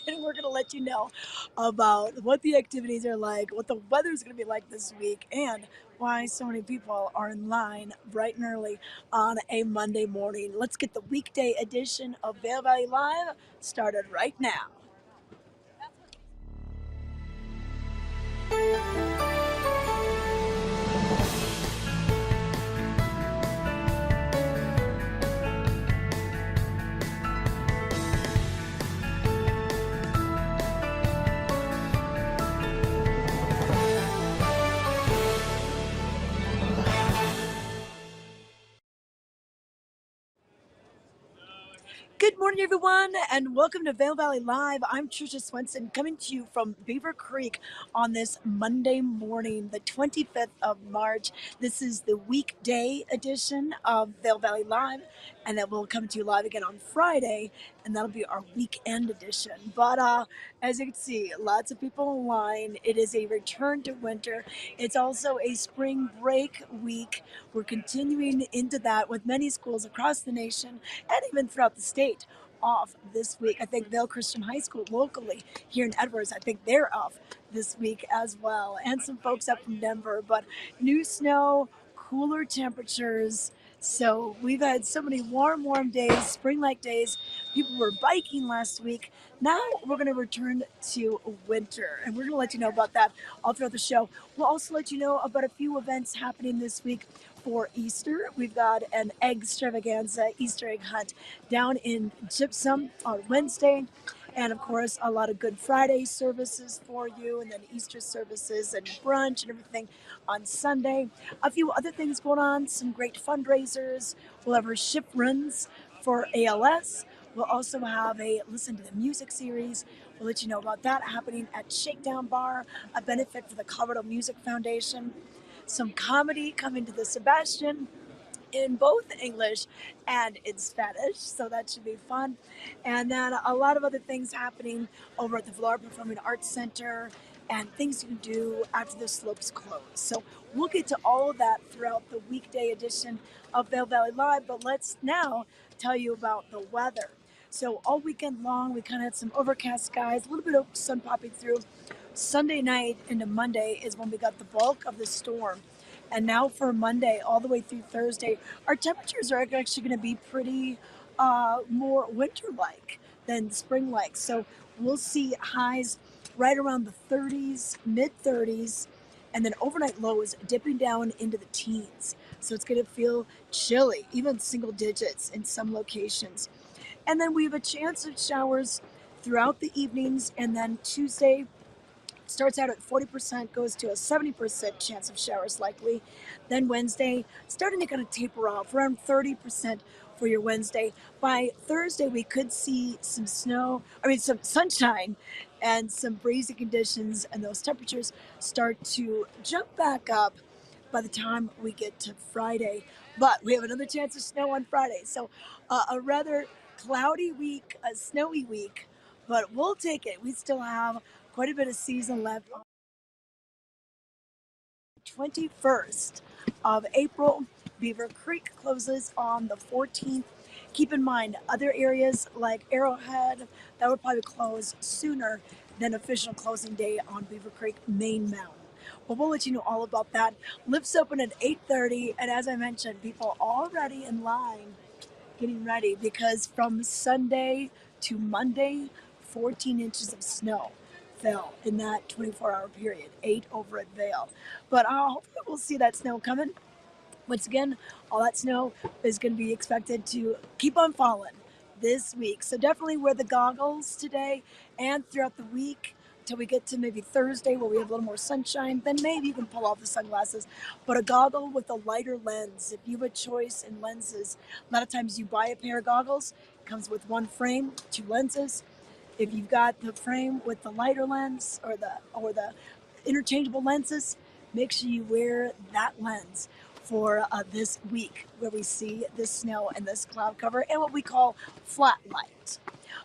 and we're going to let you know about what the activities are like, what the weather's going to be like this week, and why so many people are in line bright and early on a Monday morning. Let's get the weekday edition of Vail Valley Live started right now. Good morning, everyone, and welcome to Vail Valley Live. I'm Trisha Swenson, coming to you from Beaver Creek on this Monday morning, the 25th of March. This is the weekday edition of Vail Valley Live, and then we'll come to you live again on Friday, and that'll be our weekend edition. But as you can see, lots of people in line. It is a return to winter. It's also a spring break week. We're continuing into that with many schools across the nation and even throughout the state off this week. I think Vail Christian High School locally here in Edwards, I think they're off this week as well, and some folks up from Denver. But new snow, cooler temperatures. So we've had so many warm days, spring-like days. People were biking last week. Now we're going to return to winter, and we're going to let you know about that all throughout the show. We'll also let you know about a few events happening this week for Easter. We've got an egg extravaganza, Easter egg hunt down in Gypsum on Wednesday. And of course, a lot of Good Friday services for you, and then Easter services and brunch and everything on Sunday. A few other things going on, some great fundraisers. We'll have our ship runs for ALS. We'll also have a Listen to the Music series. We'll let you know about that happening at Shakedown Bar, a benefit for the Colorado Music Foundation. Some comedy coming to the Sebastian in both English and in Spanish, so that should be fun. And then a lot of other things happening over at the Florida Performing Arts Center and things you can do after the slopes close. So we'll get to all of that throughout the weekday edition of Vail Valley Live, but let's now tell you about the weather. So all weekend long, we kind of had some overcast skies, a little bit of sun popping through. Sunday night into Monday is when we got the bulk of the storm. And now for Monday, all the way through Thursday, our temperatures are actually going to be pretty more winter-like than spring-like. So we'll see highs right around the 30s, mid-30s, and then overnight lows dipping down into the teens. So it's going to feel chilly, even single digits in some locations. And then we have a chance of showers throughout the evenings, and then Tuesday starts out at 40%, goes to a 70% chance of showers likely. Then Wednesday, starting to kind of taper off, around 30% for your Wednesday. By Thursday, we could see some some sunshine and some breezy conditions, and those temperatures start to jump back up by the time we get to Friday. But we have another chance of snow on Friday. So a rather cloudy week, a snowy week, but we'll take it. We still have quite a bit of season left. 21st of April, Beaver Creek closes on the 14th. Keep in mind, other areas like Arrowhead, that would probably close sooner than official closing day on Beaver Creek Main Mountain. Well, we'll let you know all about that. Lifts open at 8:30, and as I mentioned, people already in line getting ready because from Sunday to Monday, 14 inches of snow fell in that 24-hour period, 8 over at Vail. But hopefully we'll see that snow coming. Once again, all that snow is going to be expected to keep on falling this week. So definitely wear the goggles today and throughout the week until we get to maybe Thursday where we have a little more sunshine. Then maybe you can pull off the sunglasses. But a goggle with a lighter lens, if you have a choice in lenses, a lot of times you buy a pair of goggles, it comes with one frame, two lenses. If you've got the frame with the lighter lens or the interchangeable lenses, make sure you wear that lens for this week where we see this snow and this cloud cover and what we call flat light.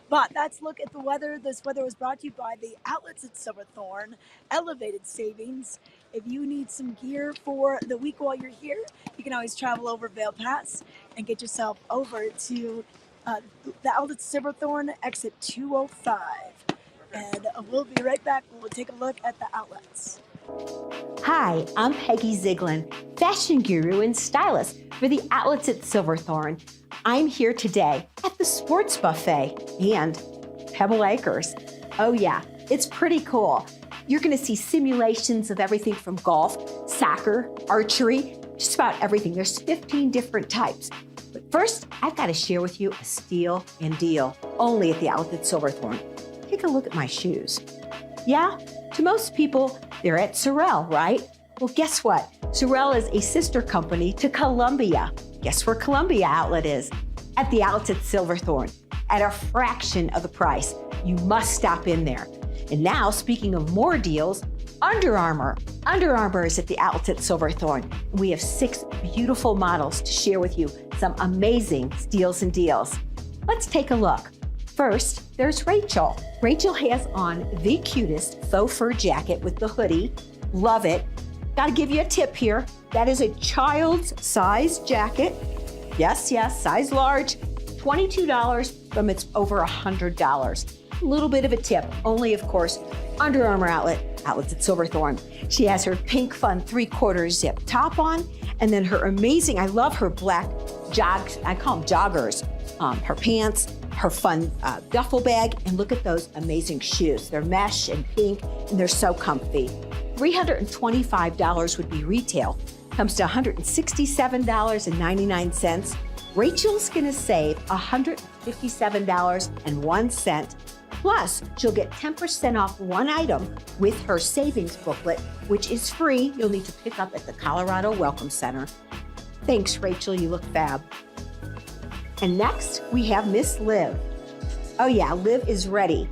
But that's a look at the weather. This weather was brought to you by the outlets at Silverthorne, Elevated Savings. If you need some gear for the week while you're here, you can always travel over Vail Pass and get yourself over to the outlets Silverthorne, exit 205. And we'll be right back. We'll take a look at the outlets. Hi, I'm Peggy Zieglin, fashion guru and stylist for the outlets at Silverthorne. I'm here today at the Sports Buffet and Pebble Acres. Oh yeah, it's pretty cool. You're gonna see simulations of everything from golf, soccer, archery, just about everything. There's 15 different types. But first, I've gotta share with you a steal and deal, only at the outlet at Silverthorne. Take a look at my shoes. Yeah, to most people, they're at Sorel, right? Well, guess what? Sorel is a sister company to Columbia. Guess where Columbia outlet is? At the outlets at Silverthorne, at a fraction of the price. You must stop in there. And now, speaking of more deals, Under Armour. Under Armour is at the outlets at Silverthorne. We have 6 beautiful models to share with you some amazing steals and deals. Let's take a look. First, there's Rachel. Rachel has on the cutest faux fur jacket with the hoodie. Love it. Gotta give you a tip here. That is a child's size jacket. Yes, size large. $22 from it's over $100. A little bit of a tip, only of course, Under Armour outlets at Silverthorne. She has her pink fun 3/4 zip top on, and then her amazing, I love her black jogs, I call them joggers, her pants, her fun duffel bag, and look at those amazing shoes. They're mesh and pink, and they're so comfy. $325 would be retail. Comes to $167.99. Rachel's gonna save $157.01. Plus, she'll get 10% off one item with her savings booklet, which is free. You'll need to pick up at the Colorado Welcome Center. Thanks, Rachel, you look fab. And next, we have Miss Liv. Oh yeah, Liv is ready.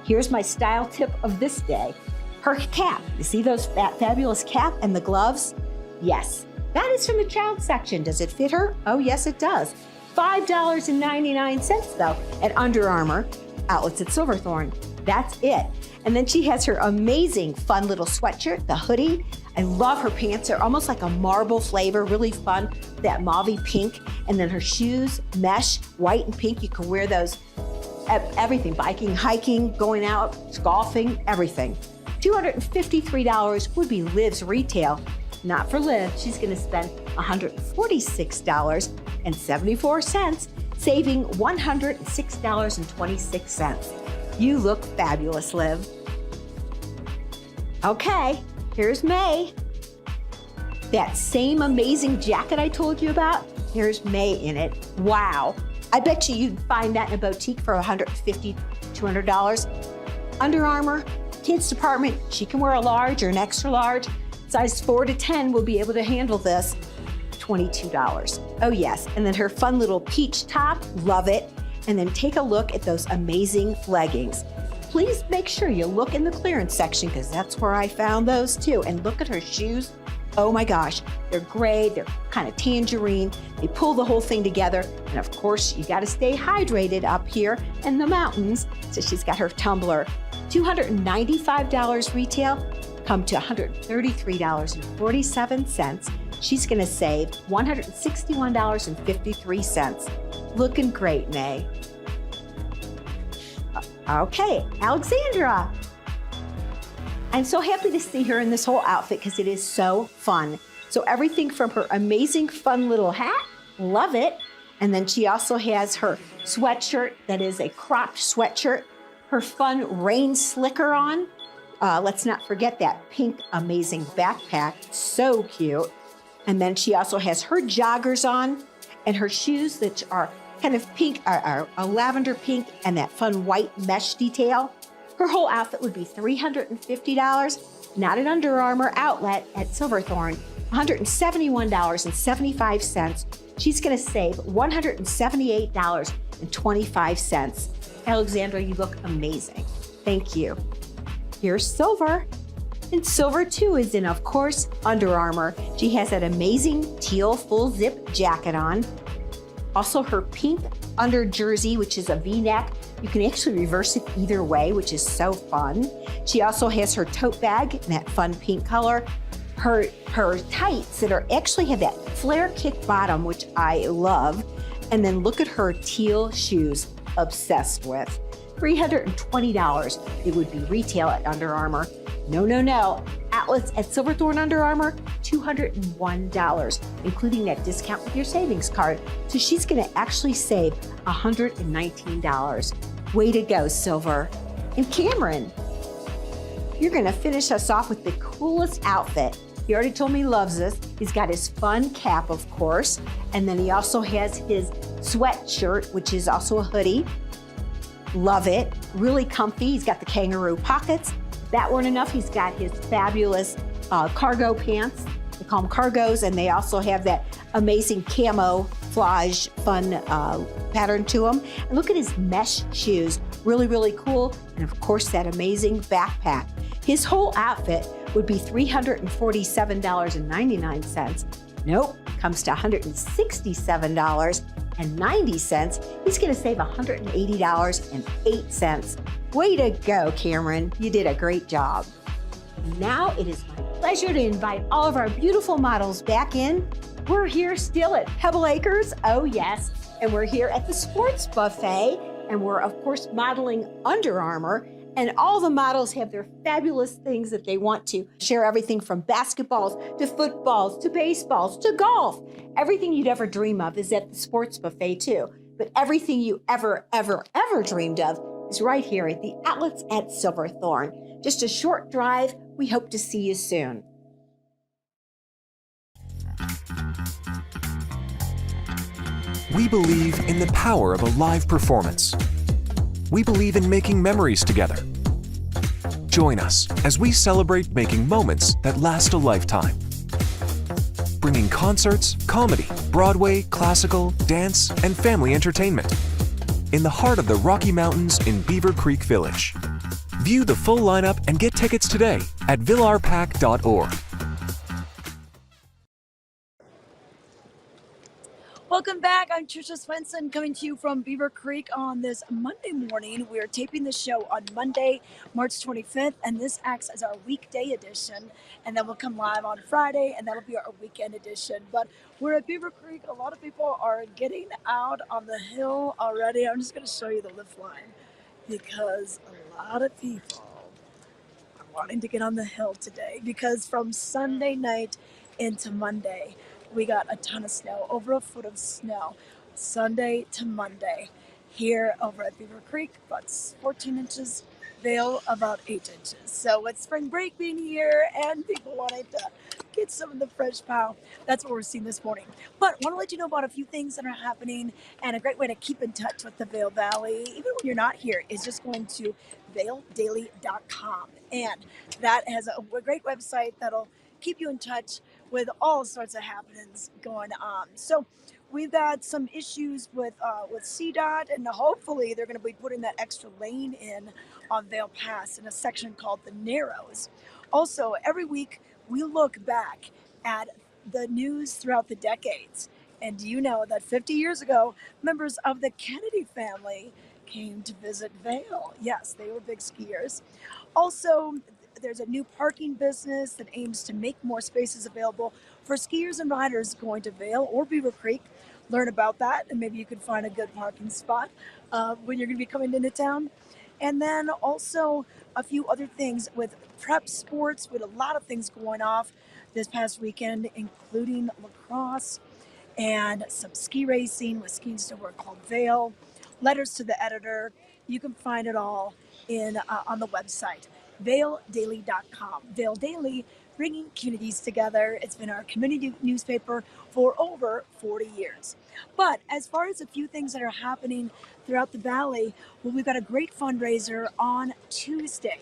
Here's my style tip of this day. Her cap. You see those fabulous cap and the gloves? Yes, that is from the child section. Does it fit her? Oh yes, it does. $5.99 though at Under Armour, outlets at Silverthorne. That's it. And then she has her amazing fun little sweatshirt, the hoodie. I love her pants. They're almost like a marble flavor, really fun, that mauve pink. And then her shoes, mesh, white and pink. You can wear those everything, biking, hiking, going out, golfing, everything. $253 would be Liv's retail. Not for Liv, she's gonna spend $146.74, saving $106.26. You look fabulous, Liv. Okay, here's May. That same amazing jacket I told you about, here's May in it. Wow. I bet you'd find that in a boutique for $150, $200. Under Armour, kids department, she can wear a large or an extra large. Size 4 to 10 will be able to handle this. $22. Oh yes, and then her fun little peach top, love it. And then take a look at those amazing leggings. Please make sure you look in the clearance section because that's where I found those too. And look at her shoes. Oh my gosh, they're gray, they're kind of tangerine. They pull the whole thing together. And of course, you gotta stay hydrated up here in the mountains. So she's got her tumbler. $295 retail, come to $133.47. She's gonna save $161.53. Looking great, May. Okay, Alexandra. I'm so happy to see her in this whole outfit because it is so fun. So everything from her amazing fun little hat, love it. And then she also has her sweatshirt that is a cropped sweatshirt, her fun rain slicker on. Let's not forget that pink amazing backpack, so cute. And then she also has her joggers on and her shoes that are kind of pink, are a lavender pink and that fun white mesh detail. Her whole outfit would be $350, not an Under Armour outlet at Silverthorne, $171.75. She's gonna save $178.25. Alexandra, you look amazing. Thank you. Here's Silver. And Silver too is in, of course, Under Armour. She has that amazing teal full zip jacket on. Also her pink under jersey, which is a V-neck. You can actually reverse it either way, which is so fun. She also has her tote bag in that fun pink color. Her tights that are actually have that flare kick bottom, which I love. And then look at her teal shoes, obsessed with. $320. It would be retail at Under Armour. No. Outlets at Silverthorne Under Armour, $201, including that discount with your savings card. So she's going to actually save $119. Way to go, Silver. And Cameron, you're going to finish us off with the coolest outfit. He already told me he loves this. He's got his fun cap, of course, and then he also has his sweatshirt, which is also a hoodie. Love it. Really comfy. He's got the kangaroo pockets. If that weren't enough, he's got his fabulous cargo pants. They call them cargos, and they also have that amazing camouflage fun pattern to them. And look at his mesh shoes. Really cool. And of course, that amazing backpack. His whole outfit would be $347.99. Nope, comes to $167.90. He's going to save $180.08. Way to go, Cameron. You did a great job. Now it is my pleasure to invite all of our beautiful models back in. We're here still at Pebble Acres, oh yes, and we're here at the Sports Buffet, and we're of course modeling Under Armour, and all the models have their fabulous things that they want to share, everything from basketballs to footballs to baseballs to golf. Everything you'd ever dream of is at the Sports Buffet too, but everything you ever dreamed of is right here at the Outlets at Silverthorne. Just a short drive. We hope to see you soon. We believe in the power of a live performance. We believe in making memories together. Join us as we celebrate making moments that last a lifetime. Bringing concerts, comedy, Broadway, classical, dance, and family entertainment in the heart of the Rocky Mountains in Beaver Creek Village. View the full lineup and get tickets today at villarpac.org. Welcome back. I'm Trisha Swenson coming to you from Beaver Creek on this Monday morning. We are taping the show on Monday, March 25th, and this acts as our weekday edition. And then we'll come live on Friday, and that'll be our weekend edition. But we're at Beaver Creek. A lot of people are getting out on the hill already. I'm just going to show you the lift line because a lot of people are wanting to get on the hill today because from Sunday night into Monday, we got a ton of snow, over a foot of snow, Sunday to Monday. Here over at Beaver Creek, about 14 inches, Vail about 8 inches. So with spring break being here and people wanting to get some of the fresh pow, that's what we're seeing this morning. But I want to let you know about a few things that are happening, and a great way to keep in touch with the Vail Valley, even when you're not here, is just going to vaildaily.com. And that has a great website that'll keep you in touch with all sorts of happenings going on. So we've got some issues with CDOT, and hopefully they're going to be putting that extra lane in on Vail Pass in a section called the Narrows. Also, every week we look back at the news throughout the decades. And do you know that 50 years ago, members of the Kennedy family came to visit Vail? Yes, they were big skiers. Also, there's a new parking business that aims to make more spaces available for skiers and riders going to Vail or Beaver Creek. Learn about that, and maybe you could find a good parking spot when you're going to be coming into town. And then also a few other things with prep sports, with a lot of things going off this past weekend, including lacrosse and some ski racing with Skiing Store called Vail. Letters to the editor. You can find it all in on the website, vaildaily.com. Vail Daily, bringing communities together. It's been our community newspaper for over 40 years. But as far as a few things that are happening throughout the valley, well, we've got a great fundraiser on Tuesday,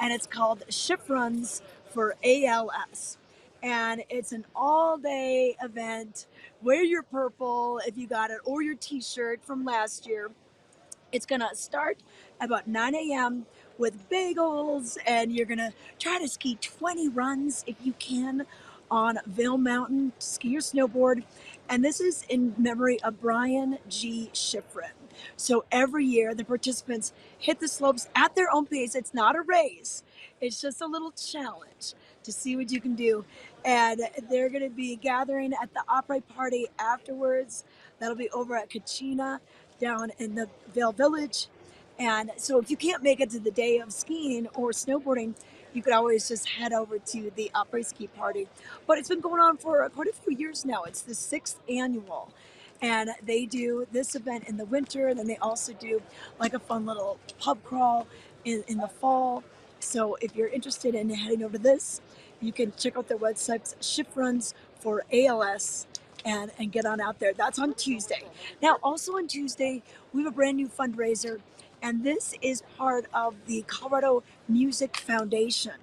and it's called Ship Runs for ALS. And it's an all-day event. Wear your purple if you got it, or your t-shirt from last year. It's going to start about 9 a.m. with bagels, and you're going to try to ski 20 runs if you can on Vail Mountain, ski or snowboard. And this is in memory of Brian G. Schifrin. So every year the participants hit the slopes at their own pace. It's not a race. It's just a little challenge to see what you can do. And they're going to be gathering at the Opry Party afterwards. That'll be over at Kachina down in the Vail Village. And so if you can't make it to the day of skiing or snowboarding, you could always just head over to the après ski party. But it's been going on for quite a few years now. It's the sixth annual. And they do this event in the winter, and then they also do like a fun little pub crawl in the fall. So if you're interested in heading over to this, you can check out their website's Shift Runs for ALS and get on out there. That's on Tuesday. Now, also on Tuesday, we have a brand new fundraiser, and this is part of the Colorado Music Foundation.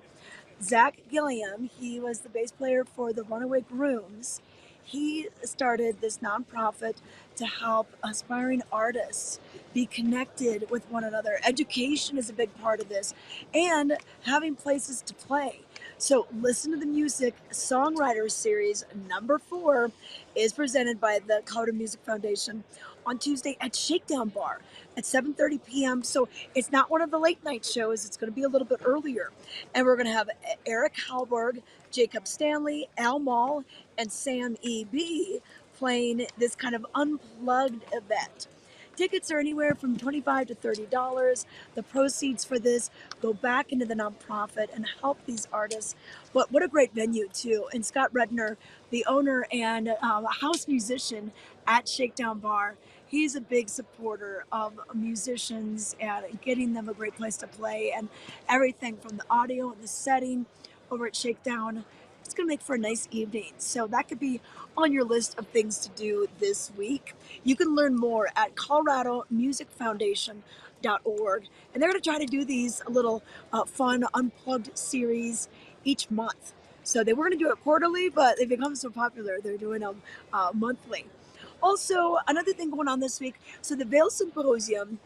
Zach Gilliam, he was the bass player for the Runaway Grooms. He started this nonprofit to help aspiring artists be connected with one another. Education is a big part of this, and having places to play. So, Listen to the Music Songwriters Series number 4 is presented by the Colorado Music Foundation on Tuesday at Shakedown Bar at 7:30 p.m. So it's not one of the late night shows. It's going to be a little bit earlier. And we're going to have Eric Halberg, Jacob Stanley, Al Mall, and Sam E.B. playing this kind of unplugged event. Tickets are anywhere from $25 to $30. The proceeds for this go back into the nonprofit and help these artists. But what a great venue, too. And Scott Redner, the owner and house musician at Shakedown Bar, he's a big supporter of musicians and getting them a great place to play, and everything from the audio and the setting over at Shakedown. It's going to make for a nice evening. So that could be on your list of things to do this week. You can learn more at coloradomusicfoundation.org. And they're going to try to do these little fun unplugged series each month. So they were going to do it quarterly, but they've become so popular, they're doing them monthly. Also, another thing going on this week, so the Vail Symposium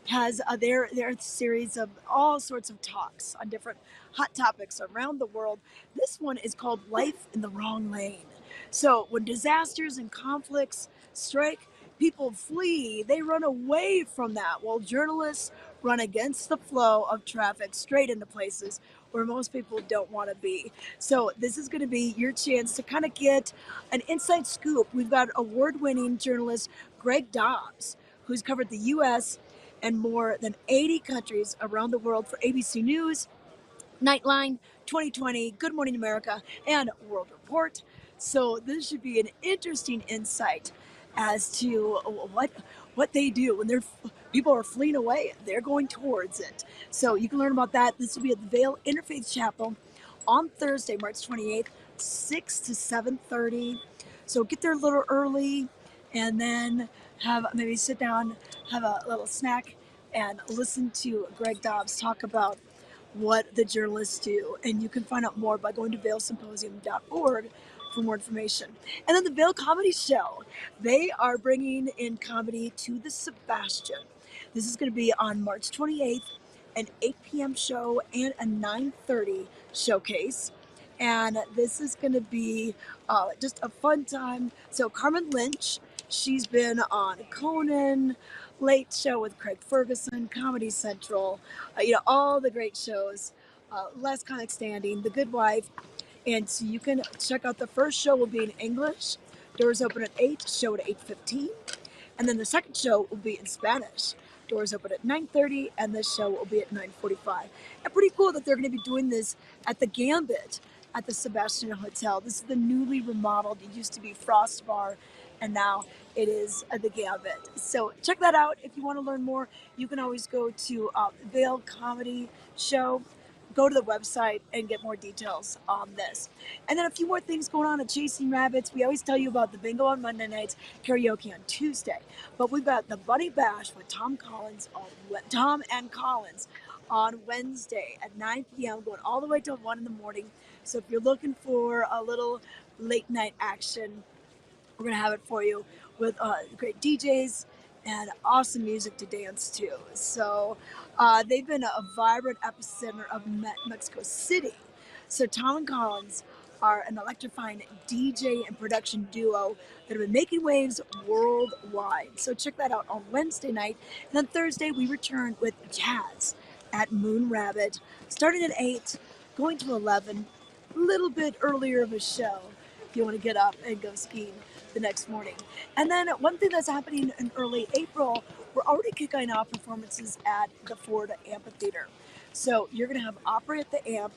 has their series of all sorts of talks on different hot topics around the world. This one is called Life in the Wrong Lane. So when disasters and conflicts strike, people flee, they run away from that, while journalists run against the flow of traffic straight into places where most people don't want to be. So this is going to be your chance to kind of get an inside scoop. We've got award-winning journalist Greg Dobbs, who's covered the U.S. and more than 80 countries around the world for ABC News, Nightline, 2020, Good Morning America, and World Report. So this should be an interesting insight as to what they do when people are fleeing away. They're going towards it. So you can learn about that. This will be at the Vail Interfaith Chapel on Thursday, March 28th, 6 to 7:30. So get there a little early, and then maybe sit down, have a little snack, and listen to Greg Dobbs talk about what the journalists do. And you can find out more by going to vailsymposium.org for more information. And then the Vail Comedy Show. They are bringing in comedy to the Sebastian. This is going to be on March 28th, an 8 p.m. show and a 9:30 showcase. And this is going to be just a fun time. So Carmen Lynch, she's been on Conan, Late Show with Craig Ferguson, Comedy Central, all the great shows. Last Comic Standing, The Good Wife. And so you can check out the first show will be in English. Doors open at 8, show at 8:15. And then the second show will be in Spanish. Doors open at 9:30, and this show will be at 9:45. And pretty cool that they're going to be doing this at the Gambit at the Sebastian Hotel. This is the newly remodeled. It used to be Frost Bar, and now it is the Gambit. So check that out. If you want to learn more, you can always go to Vail Comedy Show. Go to the website and get more details on this. And then a few more things going on at Chasing Rabbits. We always tell you about the bingo on Monday nights, karaoke on Tuesday. But we've got the Bunny Bash with Tom and Collins on Wednesday at 9 p.m. going all the way till 1 in the morning. So if you're looking for a little late night action, we're going to have it for you with great DJs and awesome music to dance to. So they've been a vibrant epicenter of Mexico City. So Tom and Collins are an electrifying DJ and production duo that have been making waves worldwide. So check that out on Wednesday night. And then Thursday, we return with jazz at Moon Rabbit, starting at 8, going to 11, a little bit earlier of a show if you want to get up and go skiing the next morning. And then one thing that's happening in early April, we're already kicking off performances at the Ford Amphitheater. So you're going to have Opera at the Amp.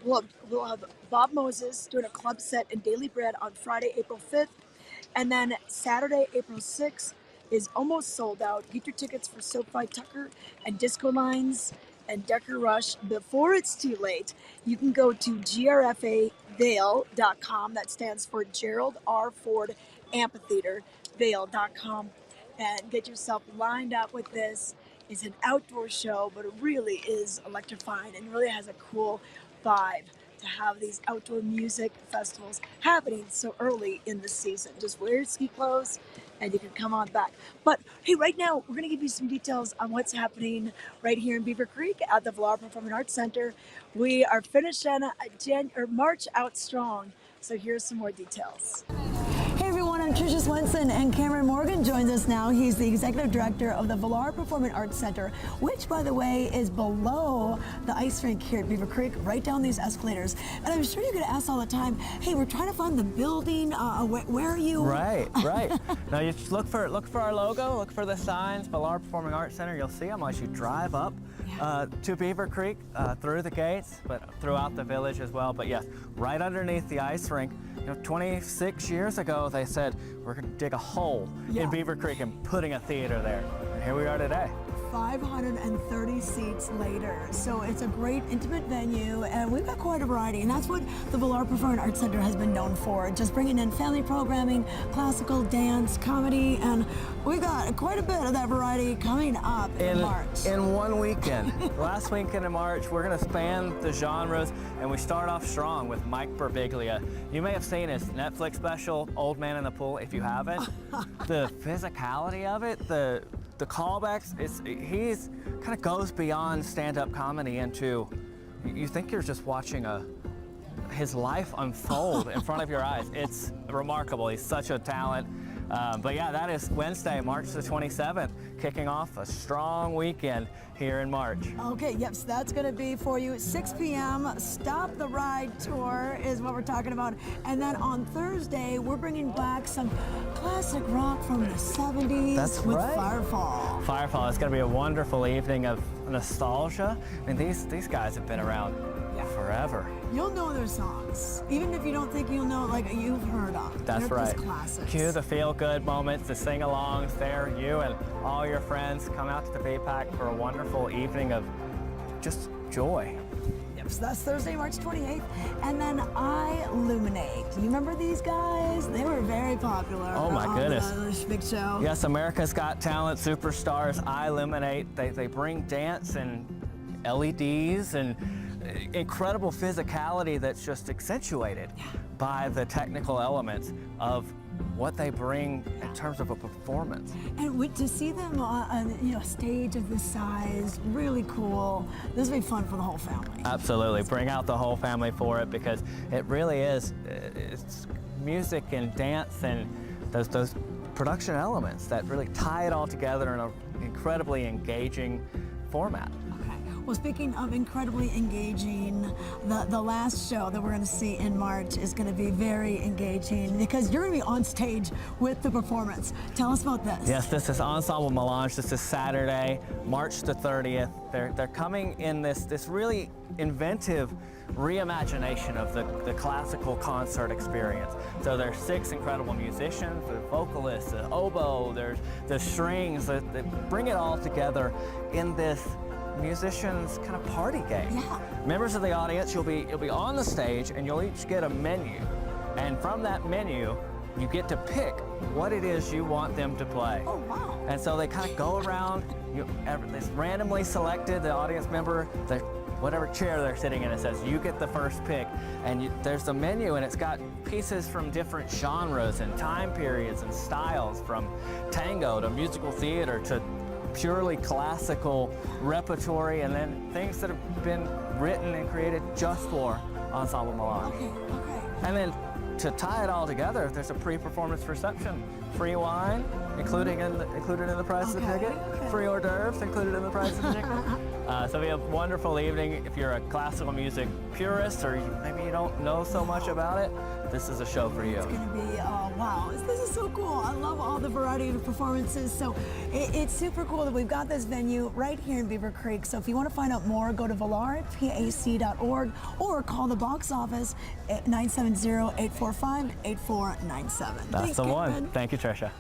We'll have Bob Moses doing a club set in Daily Bread on Friday, April 5th. And then Saturday, April 6th is almost sold out. Get your tickets for SoFi Tucker and Disco Lines and Decker Rush before it's too late. You can go to grfavail.com. That stands for Gerald R. Ford Amphitheater, Vail.com, and get yourself lined up with this. It's an outdoor show, but it really is electrifying and really has a cool vibe to have these outdoor music festivals happening so early in the season. Just wear your ski clothes and you can come on back. But hey, right now we're going to give you some details on what's happening right here in Beaver Creek at the Vail Performing Arts Center. We are finishing March out strong. So here's some more details. Hey everyone, I'm Tricia Swenson, and Cameron Morgan joins us now. He's the Executive Director of the Vail Performing Arts Center, which, by the way, is below the ice rink here at Beaver Creek, right down these escalators. And I'm sure you get asked all the time, hey, we're trying to find the building, where are you? Right. Now you just look for our logo, look for the signs, Vail Performing Arts Center. You'll see them as you drive up to Beaver Creek, through the gates, but throughout the village as well. But yes, right underneath the ice rink. 26 years ago, they said, we're going to dig a hole in Beaver Creek and putting a theater there. And here we are today. 530 seats later. So it's a great intimate venue, and we've got quite a variety, and that's what the Vail Performing Arts Center has been known for, just bringing in family programming, classical, dance, comedy, and we've got quite a bit of that variety coming up in March. In one weekend. Last weekend in March, we're going to span the genres, and we start off strong with Mike Birbiglia. You may have seen his Netflix special, Old Man in the Pool. If you haven't, the physicality of it, the callbacks, he's kind of goes beyond stand-up comedy into, you think you're just watching his life unfold in front of your eyes. It's remarkable. He's such a talent. But yeah, that is Wednesday, March the 27th, kicking off a strong weekend here in March. Okay, yep, so that's going to be for you 6 p.m. Stop the Ride Tour is what we're talking about. And then on Thursday, we're bringing back some classic rock from the 70s. That's with right. Firefall. Firefall is going to be a wonderful evening of nostalgia. I mean, these guys have been around forever. You'll know their songs, even if you don't think you'll know, like you've heard them. That's They're right. just classics. Cue the feel-good moments, the sing-alongs there. You and all your friends come out to the VPAC for a wonderful evening of just joy. Yep, so that's Thursday, March 28th. And then Illuminate. You remember these guys? They were very popular. Oh my goodness. This big show. Yes, America's Got Talent superstars, Illuminate. They bring dance and LEDs and incredible physicality that's just accentuated by the technical elements of what they bring in terms of a performance. And to see them on a stage of this size, really cool. This will be fun for the whole family. Absolutely, bring out the whole family for it, because it really is, it's music and dance and those production elements that really tie it all together in an incredibly engaging format. Well, speaking of incredibly engaging, the last show that we're going to see in March is going to be very engaging because you're going to be on stage with the performance. Tell us about this. Yes, this is Ensemble Melange. This is Saturday, March the 30th. They're coming in this really inventive reimagination of the classical concert experience. So there's 6 incredible musicians, the vocalists, the oboe, there's the strings that bring it all together in this musicians kind of party game. Yeah. Members of the audience, you'll be on the stage and you'll each get a menu. And from that menu, you get to pick what it is you want them to play. Oh, wow. And so they kind of go around, it's randomly selected, the audience member, whatever chair they're sitting in, it says, you get the first pick. And there's a menu and it's got pieces from different genres and time periods and styles, from tango to musical theater to purely classical repertory, and then things that have been written and created just for Ensemble Melange. Okay. And then to tie it all together, there's a pre-performance reception. Free wine included in the price of the ticket. Free hors d'oeuvres included in the price of the ticket. So it'll be a wonderful evening. If you're a classical music purist or maybe you don't know so much about it, this is a show for you. It's going to be, oh, wow. This is so cool. I love all the variety of performances. So it's super cool that we've got this venue right here in Beaver Creek. So if you want to find out more, go to valarpac.org or call the box office at 970-845-8497. That's the one. Thank you, Tricia.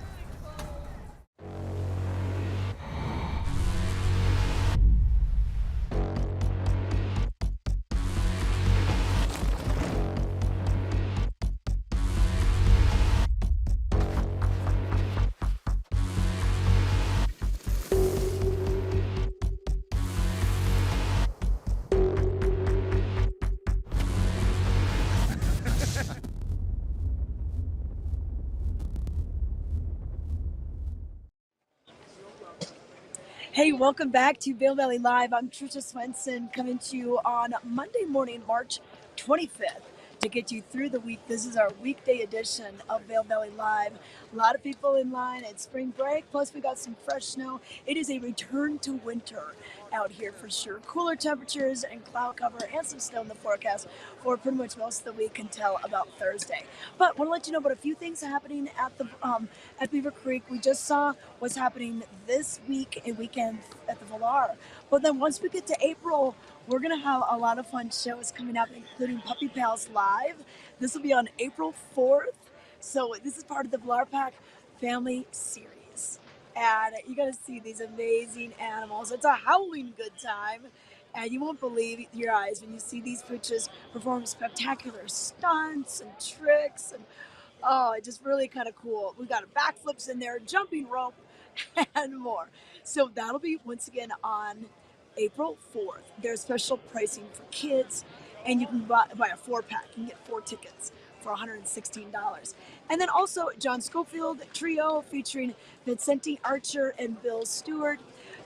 Hey, welcome back to Vail Valley Live. I'm Tricia Swenson coming to you on Monday morning, March 25th to get you through the week. This is our weekday edition of Vail Valley Live. A lot of people in line at spring break, plus we got some fresh snow. It is a return to winter out here for sure. Cooler temperatures and cloud cover and some snow in the forecast for pretty much most of the week until about Thursday. But I want to let you know about a few things happening at the at Beaver Creek. We just saw what's happening this week and weekend at the Valar. But then once we get to April, we're going to have a lot of fun shows coming up, including Puppy Pals Live. This will be on April 4th. So this is part of the VPAC family series. And you're going to see these amazing animals. It's a howling good time. And you won't believe your eyes when you see these creatures perform spectacular stunts and tricks. And oh, it's just really kind of cool. We've got backflips in there, jumping rope, and more. So that'll be once again on April 4th. There's special pricing for kids, and you can buy a 4-pack. You can get 4 tickets for $116. And then also John Schofield Trio featuring Vincenti Archer and Bill Stewart.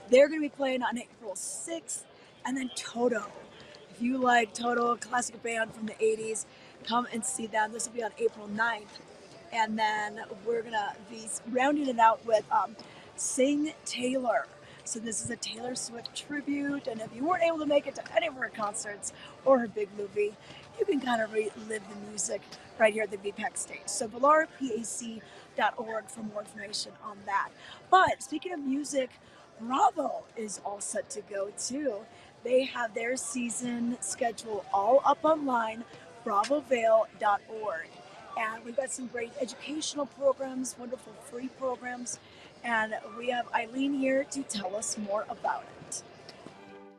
They're going to be playing on April 6th. And then Toto. If you like Toto, a classic band from the 80s, come and see them. This will be on April 9th. And then we're going to be rounding it out with Sing Taylor. So this is a Taylor Swift tribute, and if you weren't able to make it to any of her concerts or her big movie, you can kind of relive the music right here at the VPAC stage. So valarpac.org for more information on that. But speaking of music, Bravo is all set to go too. They have their season schedule all up online, bravovale.org. And we've got some great educational programs, wonderful free programs. And we have Eileen here to tell us more about it.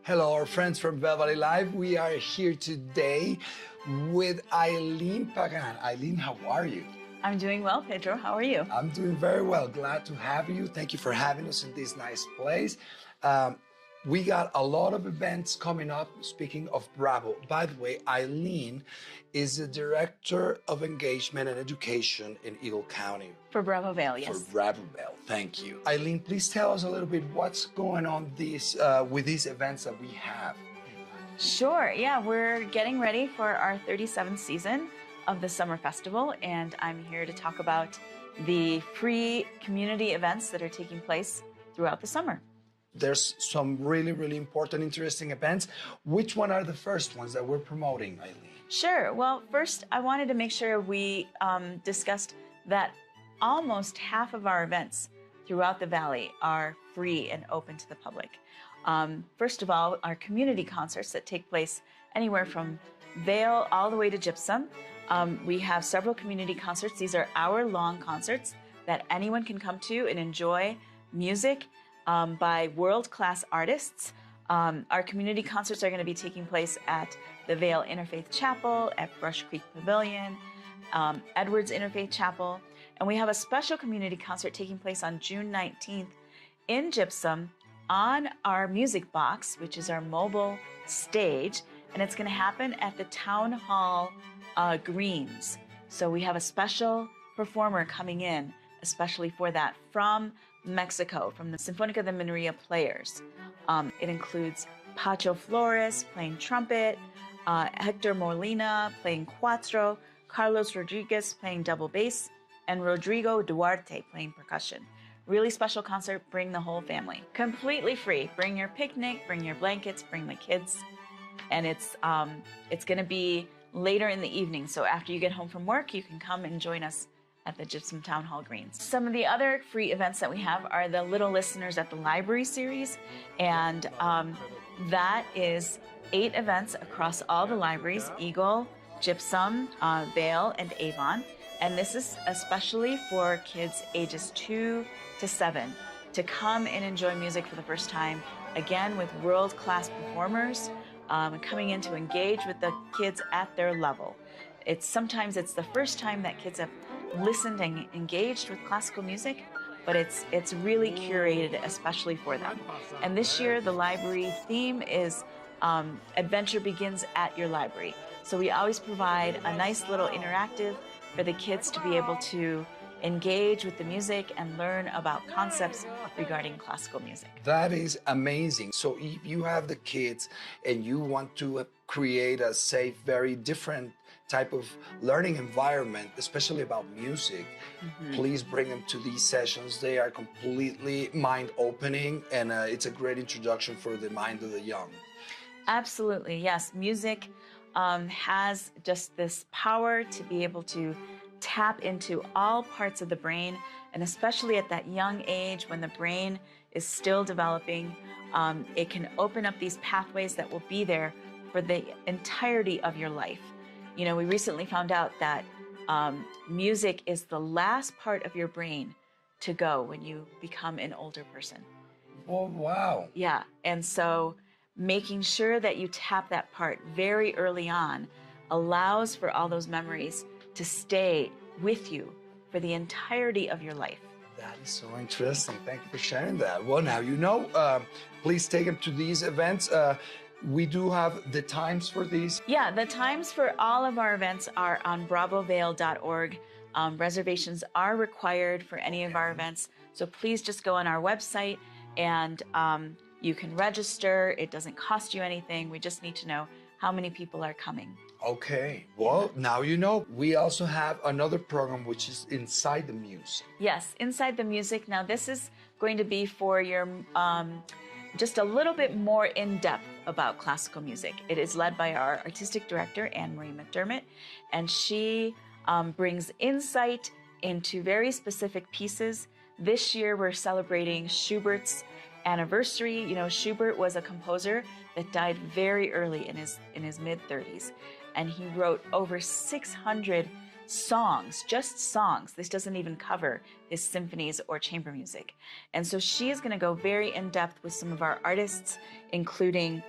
Hello, our friends from Vail Valley Live. We are here today with Eileen Pagan. Eileen, how are you? I'm doing well, Pedro. How are you? I'm doing very well. Glad to have you. Thank you for having us in this nice place. We got a lot of events coming up. Speaking of Bravo, by the way, Eileen is the Director of Engagement and Education in Eagle County. For Bravo Vale, yes. For Bravo Vale, thank you. Eileen, please tell us a little bit what's going on with these events that we have. Sure, yeah, we're getting ready for our 37th season of the Summer Festival, and I'm here to talk about the free community events that are taking place throughout the summer. There's some really, really important, interesting events. Which one are the first ones that we're promoting, Eileen? Sure. Well, first, I wanted to make sure we discussed that almost half of our events throughout the Valley are free and open to the public. First of all, our community concerts that take place anywhere from Vail all the way to Gypsum. We have several community concerts. These are hour-long concerts that anyone can come to and enjoy music by world-class artists. Our community concerts are going to be taking place at the Vail Interfaith Chapel, at Brush Creek Pavilion, Edwards Interfaith Chapel, and we have a special community concert taking place on June 19th in Gypsum on our music box, which is our mobile stage, and it's going to happen at the Town Hall Greens. So we have a special performer coming in, especially for that, from Mexico, from the Sinfónica de Minería Players. It includes Pacho Flores playing trumpet, Hector Molina playing cuatro, Carlos Rodriguez playing double bass, and Rodrigo Duarte playing percussion. really special concert, bring the whole family. Completely free. Bring your picnic, bring your blankets, bring the kids. And it's going to be later in the evening. So after you get home from work, you can come and join us at the Gypsum Town Hall Greens. Some of the other free events that we have are the Little Listeners at the Library series. And that is 8 events across all the libraries, Eagle, Gypsum, Vail, and Avon. And this is especially for kids ages 2 to 7 to come and enjoy music for the first time, again with world-class performers, coming in to engage with the kids at their level. Sometimes it's the first time that kids have listened and engaged with classical music, but it's really curated especially for them. And this year the library theme is Adventure Begins at Your Library. So we always provide a nice little interactive for the kids to be able to engage with the music and learn about concepts regarding classical music. That is amazing. So if you have the kids and you want to create a safe, very different type of learning environment, especially about music, please bring them to these sessions. They are completely mind-opening, and it's a great introduction for the mind of the young. Absolutely, yes. Music has just this power to be able to tap into all parts of the brain, and especially at that young age when the brain is still developing, it can open up these pathways that will be there for the entirety of your life. You know, we recently found out that music is the last part of your brain to go when you become an older person. Oh, wow. Yeah, and so making sure that you tap that part very early on allows for all those memories to stay with you for the entirety of your life. That is so interesting. Thank you for sharing that. Well, now you know. Please take them to these events. We do have the times for these. Yeah, the times for all of our events are on bravovail.org. Reservations are required for any of our events, so please just go on our website and you can register. It doesn't cost you anything. We just need to know how many people are coming. Okay, well, now you know. We also have another program which is Inside the Music. Yes, Inside the Music. Now this is going to be for your just a little bit more in-depth about classical music. It is led by our artistic director, Anne-Marie McDermott, and she brings insight into very specific pieces. This year we're celebrating Schubert's anniversary. You know, Schubert was a composer that died very early in his mid-30s, and he wrote over 600 songs, just songs. This doesn't even cover his symphonies or chamber music. And so she is going to go very in-depth with some of our artists, including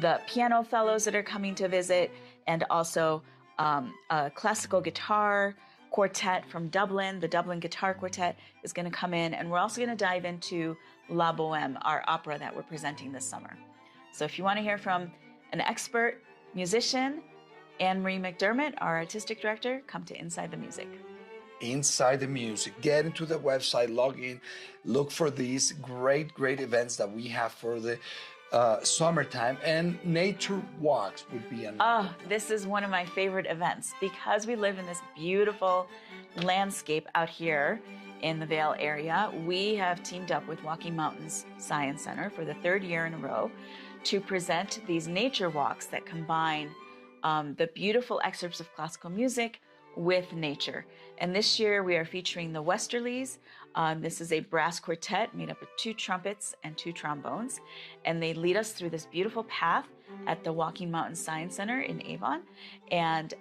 the piano fellows that are coming to visit, and also a classical guitar quartet from Dublin. The Dublin Guitar Quartet is going to come in, and we're also going to dive into La Bohème, our opera that we're presenting this summer. So if you want to hear from an expert musician, Anne-Marie McDermott, our artistic director, come to Inside the Music. Inside the Music. Get into the website, log in, look for these great events that we have for the summertime, and nature walks would be another. Oh, this is one of my favorite events because we live in this beautiful landscape out here in the Vail area. We have teamed up with Walking Mountains Science Center for the 3rd year in a row to present these nature walks that combine the beautiful excerpts of classical music with nature. And this year we are featuring the Westerlies. This is a brass quartet made up of 2 trumpets and 2 trombones. And they lead us through this beautiful path at the Walking Mountains Science Center in Avon. And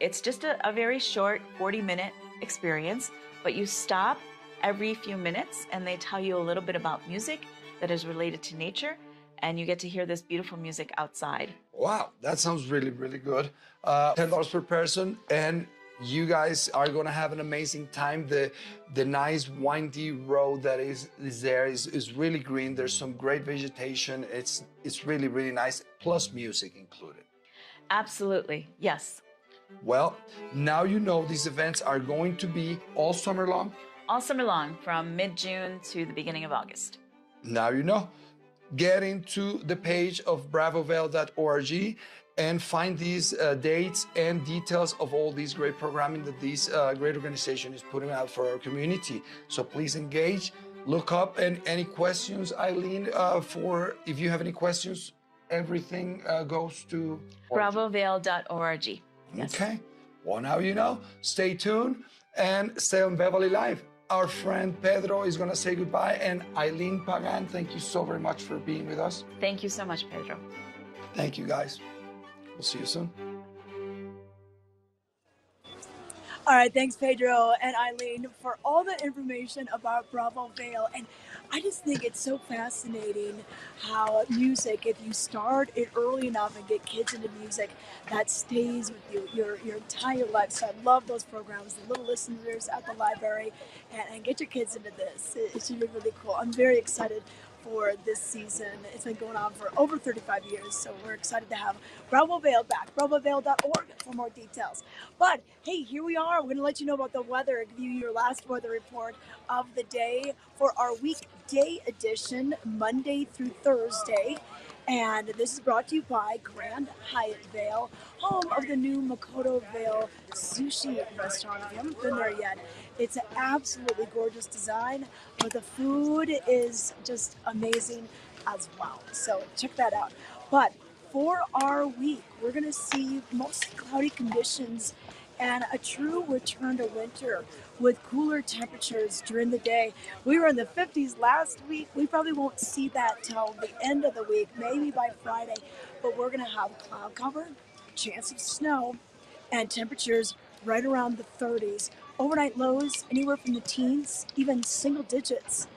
it's just a very short 40-minute experience, but you stop every few minutes and they tell you a little bit about music that is related to nature, and you get to hear this beautiful music outside. Wow, that sounds really good. $10 per person, and you guys are gonna have an amazing time. The nice windy road that is there is really green. There's some great vegetation. It's really nice, plus music included. Absolutely, yes. Well, now you know these events are going to be all summer long. All summer long, from mid-June to the beginning of August. Now you know. Get into the page of bravovail.org and find these dates and details of all these great programming that this great organization is putting out for our community. So please engage, look up. And any questions, Eileen, for if you have any questions, everything goes to BravoVail.org. Yes. Okay. Well, now you know. Stay tuned and stay on Vail Valley Live. Our friend Pedro is going to say goodbye. And Eileen Pagan, thank you so very much for being with us. Thank you so much, Pedro. Thank you, guys. We'll see you soon. All right, thanks Pedro and Eileen for all the information about Bravo Vail. And I just think it's so fascinating how music, if you start it early enough and get kids into music, that stays with you your entire life. So I love those programs, the little listeners at the library, and get your kids into this. It should be really cool. I'm very excited for this season. It's been going on for over 35 years, so we're excited to have Bravo Vail back. BravoVail.org for more details. But hey, here we are. We're going to let you know about the weather, give you your last weather report of the day for our weekday edition, Monday through Thursday. And this is brought to you by Grand Hyatt Vail, home of the new Makoto Vail sushi restaurant. If you haven't been there yet, it's an absolutely gorgeous design, but the food is just amazing as well. So check that out. But for our week, we're going to see mostly cloudy conditions and a true return to winter with cooler temperatures during the day. We were in the 50s last week. We probably won't see that till the end of the week, maybe by Friday, but we're going to have cloud cover, chance of snow, and temperatures right around the 30s. Overnight lows anywhere from the teens, even single digits,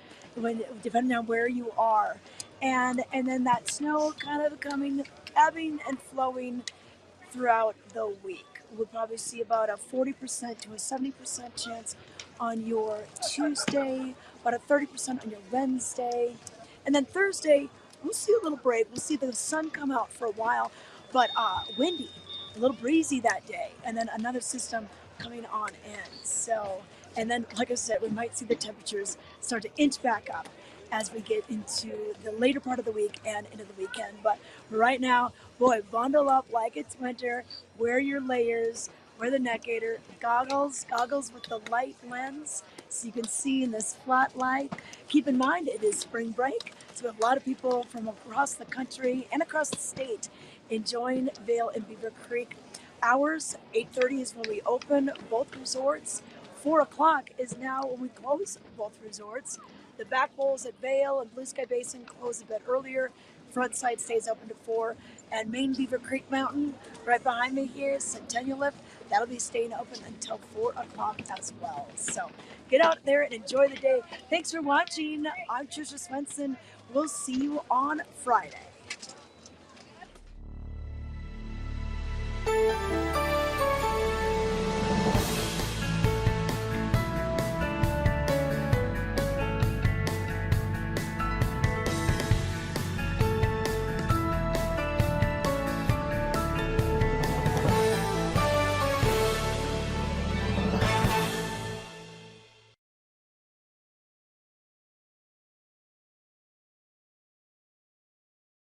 depending on where you are. And then that snow kind of ebbing and flowing throughout the week. We'll probably see about a 40% to a 70% chance on your Tuesday, about a 30% on your Wednesday. And then Thursday, we'll see a little break. We'll see the sun come out for a while, but windy, a little breezy that day. And then another system coming on in. So, and then, like I said, we might see the temperatures start to inch back up as we get into the later part of the week and into the weekend. But right now, boy, bundle up like it's winter, wear your layers, wear the neck gaiter, goggles with the light lens so you can see in this flat light. Keep in mind, it is spring break, so we have a lot of people from across the country and across the state enjoying Vail and Beaver Creek. Hours, 8:30 is when we open both resorts. 4 o'clock is now when we close both resorts. The back bowls at Vail and Blue Sky Basin close a bit earlier. Front side stays open to 4. And Main Beaver Creek Mountain, right behind me here, Centennial Lift, that'll be staying open until 4 o'clock as well. So get out there and enjoy the day. Thanks for watching. I'm Trisha Swenson. We'll see you on Friday.